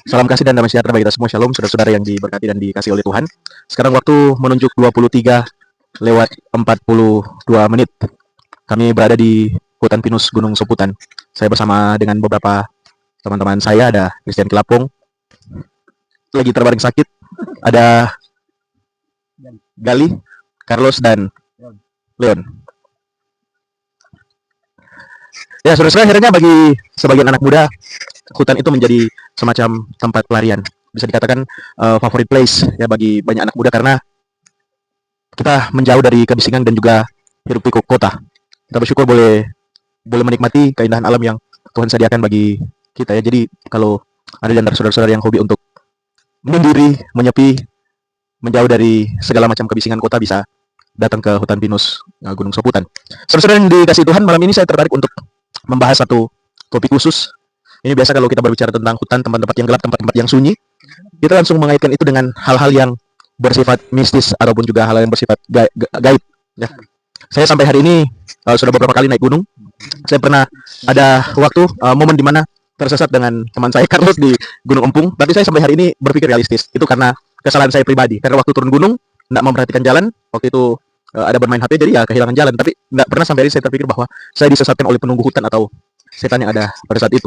Salam kasih dan damai sejahtera bagi kita semua. Shalom, saudara-saudara yang diberkati dan dikasih oleh Tuhan. Sekarang waktu menunjuk 23 lewat 42 menit. Kami berada di hutan pinus Gunung Soputan. Saya bersama dengan beberapa teman-teman saya. Ada Christian Kilapong, lagi terbaring sakit. Ada Gali, Carlos, dan Leon. Ya, saudara-saudara, akhirnya bagi sebagian anak muda, hutan itu menjadi semacam tempat pelarian. Bisa dikatakan favorite place ya bagi banyak anak muda, karena kita menjauh dari kebisingan dan juga hiruk pikuk kota. Kita bersyukur boleh menikmati keindahan alam yang Tuhan sediakan bagi kita ya. Jadi kalau ada di antara saudara-saudara yang hobi untuk menyendiri, menyepi, menjauh dari segala macam kebisingan kota, bisa datang ke hutan pinus Gunung Soputan. Saudara-saudara yang dikasihi Tuhan, malam ini saya tertarik untuk membahas satu topik khusus. Ini biasa kalau kita berbicara tentang hutan, tempat-tempat yang gelap, tempat-tempat yang sunyi, kita langsung mengaitkan itu dengan hal-hal yang bersifat mistis ataupun juga hal-hal yang bersifat gaib. Ya. Saya sampai hari ini sudah beberapa kali naik gunung. Saya pernah ada waktu momen di mana tersesat dengan teman saya Carlos di Gunung Empung. Tapi saya sampai hari ini berpikir realistis. Itu karena kesalahan saya pribadi. Karena waktu turun gunung tidak memperhatikan jalan. Waktu itu ada bermain HP, jadi ya kehilangan jalan. Tapi tidak pernah sampai hari ini saya terpikir bahwa saya disesatkan oleh penunggu hutan atau setan yang ada pada saat itu.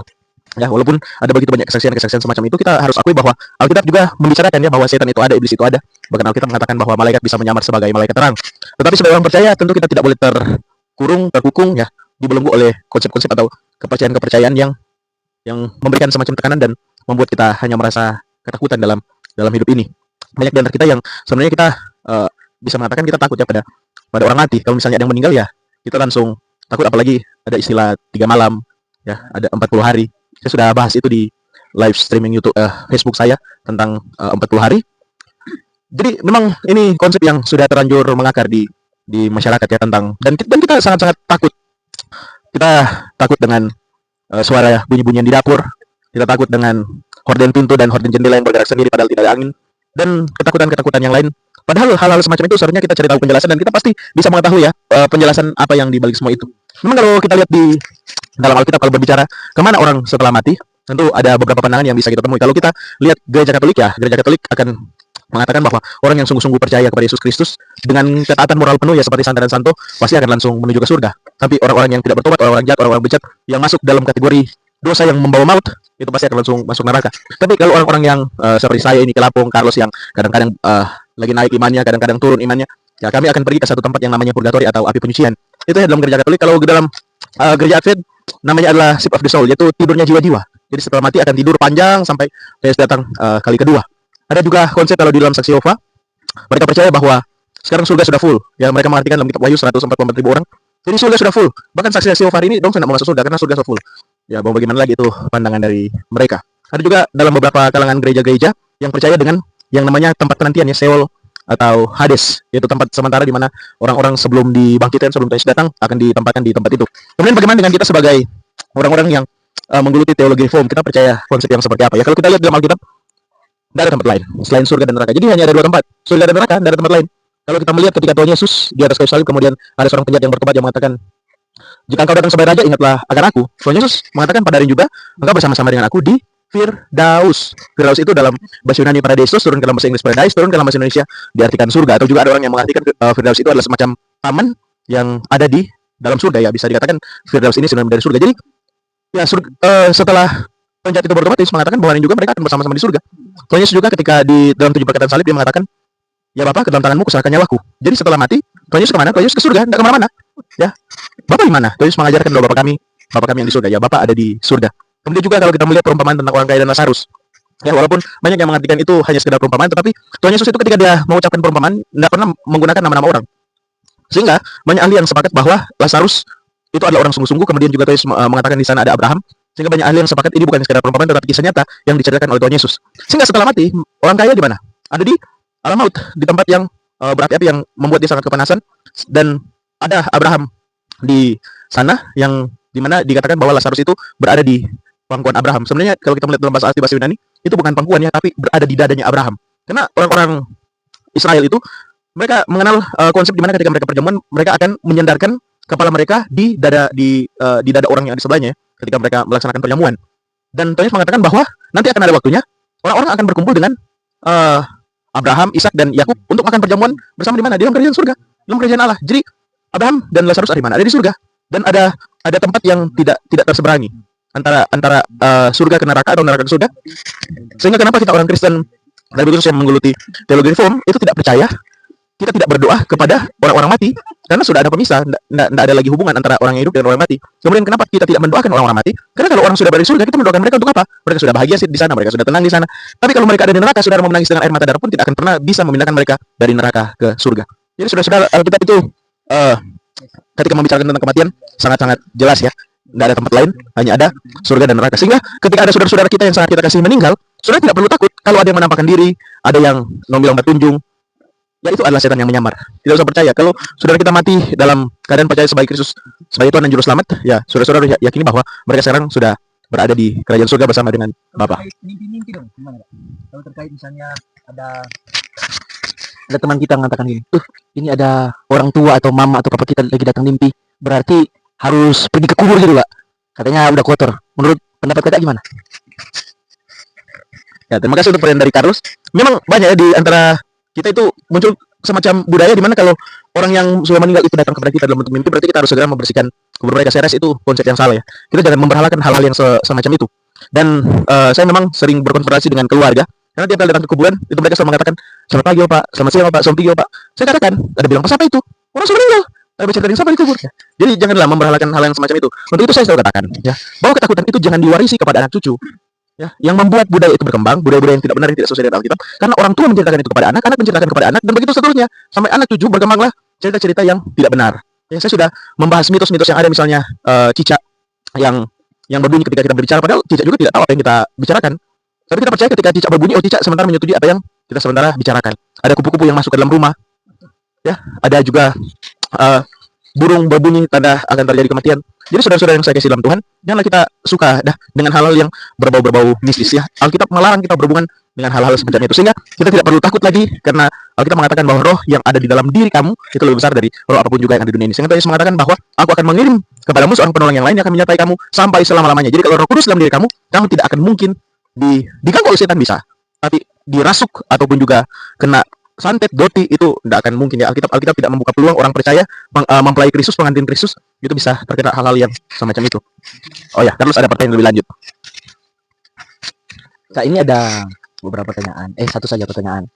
Ya, walaupun ada begitu banyak kesaksian-kesaksian semacam itu, kita harus akui bahwa Alkitab juga membicarakan ya bahwa setan itu ada, iblis itu ada. Bahkan Alkitab mengatakan bahwa malaikat bisa menyamar sebagai malaikat terang. Tetapi sebagai orang percaya, tentu kita tidak boleh terkukung ya, dibelenggu oleh konsep-konsep atau kepercayaan-kepercayaan yang memberikan semacam tekanan dan membuat kita hanya merasa ketakutan dalam hidup ini. Banyak di antara kita yang sebenarnya kita bisa mengatakan kita takut ya pada orang mati. Kalau misalnya ada yang meninggal ya, kita langsung takut, apalagi ada istilah 3 malam ya, ada 40 hari. Saya sudah bahas itu di live streaming YouTube Facebook saya tentang 40 hari. Jadi memang ini konsep yang sudah terlanjur mengakar di masyarakat ya, tentang dan kita sangat-sangat takut. Kita takut dengan suara bunyi-bunyian di dapur. Kita takut dengan horden pintu dan horden jendela yang bergerak sendiri padahal tidak ada angin, dan ketakutan yang lain. Padahal hal-hal semacam itu seharusnya kita cari tahu penjelasan, dan kita pasti bisa mengetahui ya penjelasan apa yang dibalik semua itu. Memang kalau kita lihat di dalam Alkitab, kalau berbicara kemana orang setelah mati, tentu ada beberapa pandangan yang bisa kita temui. Kalau kita lihat gereja Katolik ya, gereja Katolik akan mengatakan bahwa orang yang sungguh-sungguh percaya kepada Yesus Kristus dengan ketaatan moral penuh ya seperti Santa dan Santo, pasti akan langsung menuju ke surga. Tapi orang-orang yang tidak bertobat, orang-orang jahat, orang-orang bejat yang masuk dalam kategori dosa yang membawa maut, itu pasti akan langsung masuk neraka. Tapi kalau orang-orang yang seperti saya ini, Kilapong, Carlos, yang kadang-kadang lagi naik imannya, kadang-kadang turun imannya, ya kami akan pergi ke satu tempat yang namanya purgatori atau api penyucian. Itu ya dalam gereja Katolik. Kalau dalam gereja Advent namanya adalah sleep of the soul, yaitu tidurnya jiwa-jiwa. Jadi setelah mati akan tidur panjang sampai Yesus datang kali kedua. Ada juga konsep kalau di dalam saksi Yehova, mereka percaya bahwa sekarang surga sudah full. Ya, mereka mengartikan dalam kitab Wahyu 144.000 orang. Jadi surga sudah full. Bahkan saksi Yehova ini dong tidak mau masuk surga karena surga sudah full. Ya, mau bagaimana lagi, itu pandangan dari mereka. Ada juga dalam beberapa kalangan gereja-gereja yang percaya dengan yang namanya tempat penantian ya, Seol atau Hades, yaitu tempat sementara di mana orang-orang sebelum dibangkitkan, sebelum Yesus datang, akan ditempatkan di tempat itu. Kemudian bagaimana dengan kita sebagai orang-orang yang menggeluti teologi reform? Kita percaya konsep yang seperti apa ya? Kalau kita lihat dalam Alkitab, tidak ada tempat lain selain surga dan neraka. Jadi hanya ada 2 tempat, surga dan neraka, tidak ada tempat lain. Kalau kita melihat ketika Tuhan Yesus di atas kayu salib, kemudian ada seorang penjahat yang bertobat yang mengatakan, jika engkau datang sebagai raja, ingatlah akan aku. Tuhan Yesus mengatakan pada hari juga, engkau bersama-sama dengan aku di Firdaus. Firdaus itu dalam bahasa Yunani Paradisos, turun ke dalam bahasa Inggris Paradise, turun ke dalam bahasa Indonesia diartikan surga. Atau juga ada orang yang mengartikan Firdaus itu adalah semacam taman yang ada di dalam surga ya. Bisa dikatakan Firdaus ini sinonim dari surga. Jadi ya setelah penjahat itu bertobat, Yesus mengatakan bahwa juga mereka akan bersama-sama di surga. Tuhan Yesus juga ketika di dalam 7 perkataan salib dia mengatakan, ya Bapa, ke dalam tanganmu kuserahkan nyawaku. Jadi setelah mati, Tuhan Yesus kemana? Tuhan Yesus ke surga, tidak kemana-mana. Ya, Bapak di mana? Tuhan Yesus mengajarkan bahwa Bapak kami yang di surga. Ya, Bapak ada di surga. Kemudian juga kalau kita melihat perumpamaan tentang orang kaya dan Lazarus, ya walaupun banyak yang mengartikan itu hanya sekedar perumpamaan, tetapi Tuhan Yesus itu ketika dia mengucapkan perumpamaan tidak pernah menggunakan nama-nama orang. Sehingga banyak ahli yang sepakat bahwa Lazarus itu adalah orang sungguh-sungguh. Kemudian juga Tuhan Yesus mengatakan di sana ada Abraham. Sehingga banyak ahli yang sepakat ini bukan sekedar perumpamaan, tetapi kisah nyata yang diceritakan oleh Tuhan Yesus. Sehingga setelah mati, orang kaya di mana? Ada di alam maut, di tempat yang berapi-api yang membuat dia sangat kepanasan. Dan ada Abraham di sana yang dimana dikatakan bahwa Lazarus itu berada di pangkuan Abraham. Sebenarnya kalau kita melihat dalam bahasa asli bahasa Yunani, itu bukan pangkuannya, tapi berada di dadanya Abraham. Karena orang-orang Israel itu mereka mengenal konsep di mana ketika mereka perjamuan, mereka akan menyandarkan kepala mereka di dada orang yang ada di sebelahnya ketika mereka melaksanakan perjamuan. Dan Tuhan Yesus mengatakan bahwa nanti akan ada waktunya orang-orang akan berkumpul dengan eh, Abraham, Ishak dan Yakub untuk makan perjamuan bersama di mana? Di dalam kerajaan surga, dalam kerajaan Allah. Jadi Abraham dan Lazarus ada di mana? Ada di surga. Dan ada tempat yang tidak terseberangi antara antara surga ke neraka atau neraka ke surga. Sehingga kenapa kita orang Kristen, dari khusus yang menggeluti teologi reform itu tidak percaya, kita tidak berdoa kepada orang-orang mati karena sudah ada pemisah, tidak ada lagi hubungan antara orang yang hidup dan orang yang mati. Kemudian kenapa kita tidak mendoakan orang-orang mati? Karena kalau orang sudah berada di surga, kita mendoakan mereka untuk apa? Mereka sudah bahagia di sana, mereka sudah tenang di sana. Tapi kalau mereka ada di neraka, saudara mau menangis dengan air mata darah pun tidak akan pernah bisa memindahkan mereka dari neraka ke surga. Jadi saudara-saudara, Alkitab itu ketika membicarakan tentang kematian sangat-sangat jelas ya. Tidak ada tempat lain, hanya ada surga dan neraka. Sehingga ketika ada saudara-saudara kita yang sangat kita kasih meninggal, saudara tidak perlu takut kalau ada yang menampakkan diri, ada yang bilang bertunjung, ya itu adalah setan yang menyamar. Tidak usah percaya. Kalau saudara kita mati dalam keadaan percaya sebagai Kristus, sebagai Tuhan dan Juru Selamat, ya saudara-saudara yakini bahwa mereka sekarang sudah berada di kerajaan surga bersama dengan Bapa. Mimpi-mimpi dong, gimana? Kalau terkait misalnya ada teman kita mengatakan gini, ini ada orang tua atau mama atau papa kita lagi datang mimpi, berarti harus pergi ke kubur gitu, Pak. Katanya udah kotor. Menurut pendapat kita gimana? Ya, terima kasih untuk pertanyaan dari Carlos. Memang banyak ya di antara kita itu muncul semacam budaya di mana kalau orang yang sudah meninggal itu datang kepada kita dalam bentuk mimpi, berarti kita harus segera membersihkan kubur mereka. Saya rasa itu konsep yang salah ya. Kita jangan memberhalakan hal-hal yang semacam itu. Dan saya memang sering berkonfrontasi dengan keluarga. Karena tiap kali datang ke kuburan, itu mereka selalu mengatakan, selamat pagi Pak, selamat siang Pak, selamat pagi Pak. Saya katakan, ada bilang, pas apa itu? Orang sudah meninggal. Tapi bercerita siapa di kubur. Jadi janganlah memberhalakan hal yang semacam itu. Untuk itu saya selalu katakan, ya, bahwa ketakutan itu jangan diwarisi kepada anak cucu. Ya, yang membuat budaya itu berkembang, budaya-budaya yang tidak benar, yang tidak sesuai dengan Alkitab, karena orang tua menceritakan itu kepada anak, anak menceritakan kepada anak, dan begitu seterusnya, sampai anak cucu berkembanglah cerita-cerita yang tidak benar. Ya, saya sudah membahas mitos-mitos yang ada, misalnya cicak yang berbunyi ketika kita berbicara, padahal cicak juga tidak tahu apa yang kita bicarakan. Tapi kita percaya ketika cicak berbunyi, oh cicak sementara menyetujui apa yang kita sementara bicarakan. Ada kupu-kupu yang masuk ke dalam rumah, ya, ada juga burung berbunyi tanda akan terjadi kematian. Jadi saudara-saudara yang saya kasih dalam Tuhan, janganlah kita suka dengan hal-hal yang berbau-berbau mistis ya. Alkitab melarang kita berhubungan dengan hal-hal semacam itu, sehingga kita tidak perlu takut lagi, karena Alkitab mengatakan bahwa roh yang ada di dalam diri kamu itu lebih besar dari roh apapun juga yang ada di dunia ini. Sehingga Yesus mengatakan bahwa aku akan mengirim kepadamu seorang penolong yang lain yang akan menyertai kamu sampai selama-lamanya. Jadi kalau Roh Kudus dalam diri kamu tidak akan mungkin diganggu oleh setan, bisa, tapi dirasuk ataupun juga kena santet, doti, itu tidak akan mungkin ya. Alkitab tidak membuka peluang orang percaya mempelai Kristus, pengantin Kristus itu bisa terkena hal-hal yang semacam itu. Oh ya, terus ada pertanyaan lebih lanjut. Nah, ini ada beberapa pertanyaan. Satu saja pertanyaan.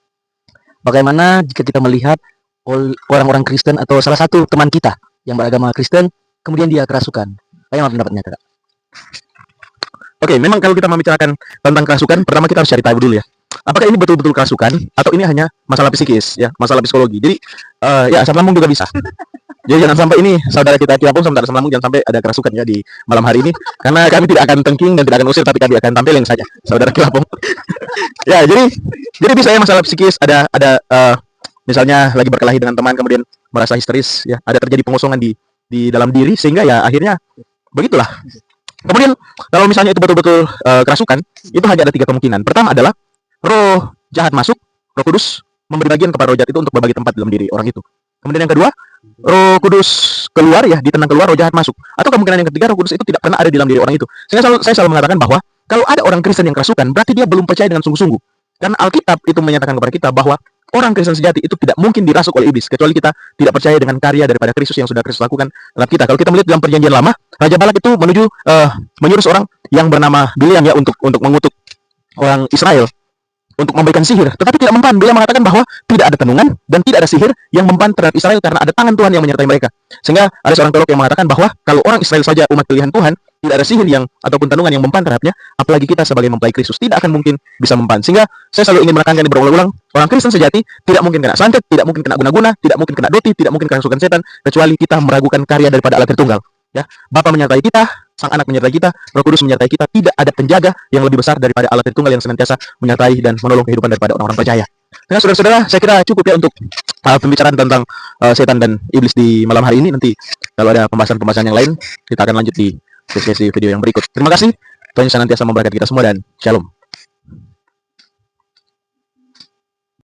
Bagaimana jika kita melihat orang-orang Kristen atau salah satu teman kita yang beragama Kristen kemudian dia kerasukan? Bagaimana pendapatnya, Kak? Oke, memang kalau kita membicarakan tentang kerasukan, pertama kita harus cari tahu dulu ya. Apakah ini betul-betul kerasukan atau ini hanya masalah psikis ya, masalah psikologi. Jadi ya asam lambung juga bisa. Jadi jangan sampai ini saudara kita Kilapung sementara asam lambung, jangan sampai ada kerasukan ya di malam hari ini, karena kami tidak akan tengking dan tidak akan usir, tapi kami akan tampilin saja saudara Kilapung. Ya, jadi bisa ya masalah psikis, ada misalnya lagi berkelahi dengan teman kemudian merasa histeris ya, ada terjadi pengosongan di dalam diri sehingga ya akhirnya begitulah. Kemudian kalau misalnya itu betul-betul kerasukan, itu hanya ada 3 kemungkinan. Pertama adalah roh jahat masuk, Roh Kudus memberi bagian kepada roh jahat itu untuk berbagi tempat dalam diri orang itu. Kemudian yang kedua, Roh Kudus keluar ya, ditendang keluar, roh jahat masuk. Atau kemungkinan yang ketiga, Roh Kudus itu tidak pernah ada di dalam diri orang itu. Sehingga saya selalu mengatakan bahwa kalau ada orang Kristen yang kerasukan, berarti dia belum percaya dengan sungguh-sungguh. Karena Alkitab itu menyatakan kepada kita bahwa orang Kristen sejati itu tidak mungkin dirasuk oleh iblis, kecuali kita tidak percaya dengan karya daripada Kristus yang sudah Kristus lakukan dalam kita. Kalau kita melihat dalam perjanjian lama, Raja Balak itu menyuruh seorang yang bernama Bileam ya untuk mengutuk orang Israel untuk memberikan sihir, tetapi tidak mempan. Beliau mengatakan bahwa tidak ada tenungan dan tidak ada sihir yang mempan terhadap Israel karena ada tangan Tuhan yang menyertai mereka. Sehingga ada seorang teolog yang mengatakan bahwa kalau orang Israel saja umat pilihan Tuhan, tidak ada sihir yang ataupun tenungan yang mempan terhadapnya, apalagi kita sebagai mempelai Kristus tidak akan mungkin bisa mempan. Sehingga saya selalu ingin menekankan ini berulang-ulang, orang Kristen sejati tidak mungkin kena santet, tidak mungkin kena guna-guna, tidak mungkin kena doti, tidak mungkin kerasukan setan, kecuali kita meragukan karya daripada Allah Tritunggal. Ya, Bapa menyertai kita, Sang Anak menyertai kita, Roh Kudus menyertai kita. Tidak ada penjaga yang lebih besar daripada Allah Tritunggal yang senantiasa menyertai dan menolong kehidupan daripada orang-orang percaya. Nah, saudara-saudara, saya kira cukup ya untuk pembicaraan tentang setan dan iblis di malam hari ini. Nanti kalau ada pembahasan-pembahasan yang lain, kita akan lanjut di sesi video yang berikut. Terima kasih. Tuhan senantiasa memberkati kita semua dan shalom.